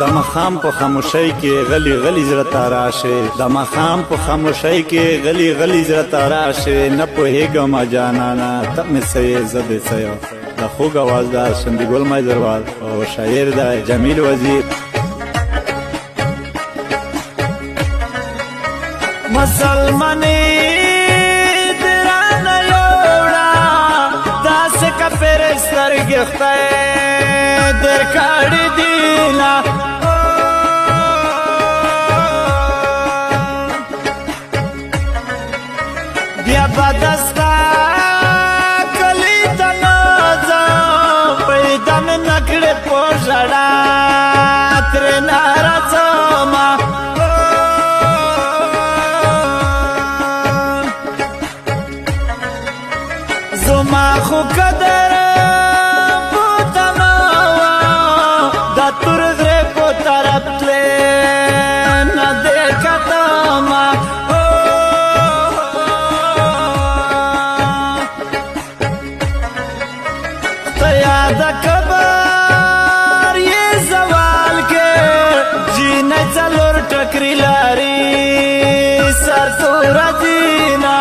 د مخام په خاموشۍ کې غلی غلی زړه ته راشې د مخام په خاموشۍ کې غلی غلی زړه ته راشې نه پوهېږم جانانه ته مې څه یې زه دې څه یم د خوږ اوازدار شندګل مایزروال او شاعر دی جمیل وزیر مسلمانی درانه یوړه داسې که پرې سترګې خدای در کړي دي نه بیا به دستا کلي ته نه ځم پیدا مې نه کړې په ژړا ترې نه راځمه زما خو قدر پوته نه وه دا تور غرې په طرف تلې نه دې کتمه ته یاده کبر یې زوال کې جینۍ څلور ټکري لري سر توره دینه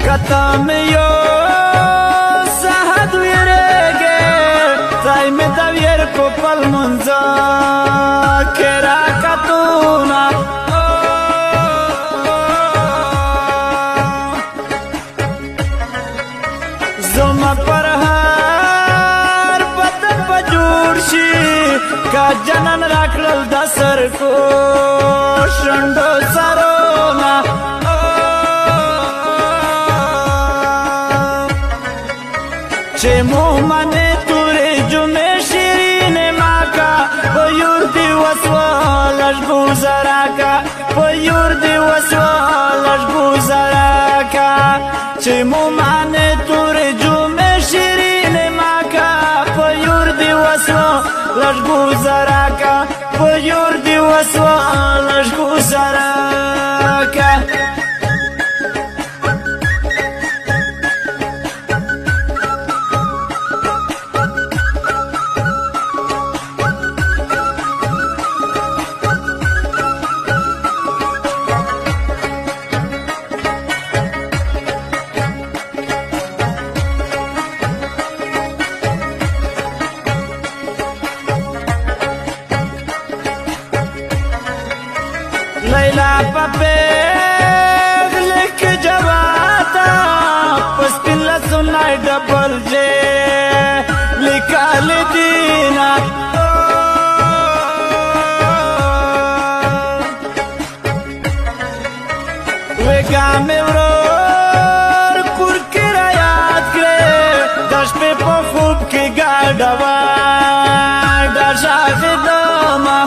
کتم یو سحد ویرېږې ځای مې د ویر کو پل منځه کې راکتونه زما پر هر بدن به جوړ شي که جنن راکړل د سرکو شونډو سرونه چې مومنې تورې جمعې شیرینې ماکا په یور دې وسوه لږ ګوزاره کا په یور دې وسوه لږ ګوزاره کا چې مومنې تورې جمعې شیرینې ماکا په یور دې وسوه لږ ګوزاره کا په یور دې وسوه لږ ګوزاره کا لیلا په پیغلې کې جواته په سپین لاسونه یې ډبل جې لیکلي دي نه وېګا مې ورور کور کې رایاد کړې د شپې په خوب کې ګاډه وه ډېر شاهدمه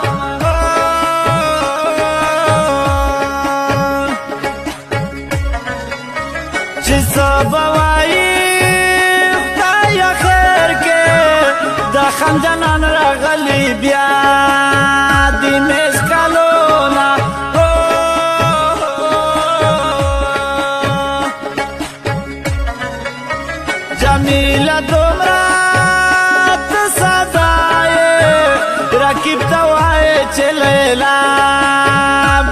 چې څه به وایي خدایه خیر کې د خنجانان راغلي بیا د میز کلونه جمیله دومره ته ساده یې رقیب ته وایې چې لیلا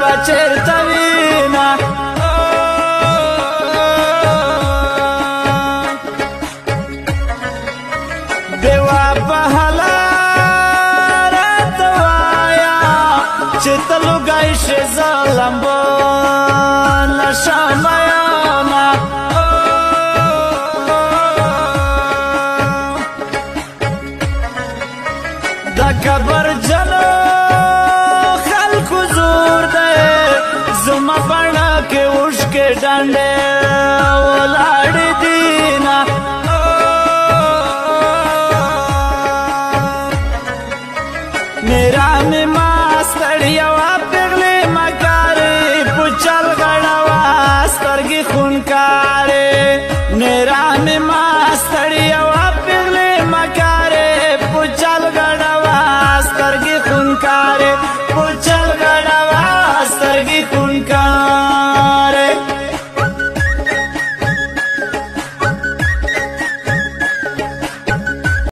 به چېرته وینه دیوا په حاله راته وایه چې ته لوګی شې زه لمبه نشم یمه د کبر جنو خلکو زور دی زما بڼه کې اوښکې ډنډې ولاړې دي نه میرا میں ماستړیا وا پغلې مکارې پچل غړوا سترګې خونکارې میرا میں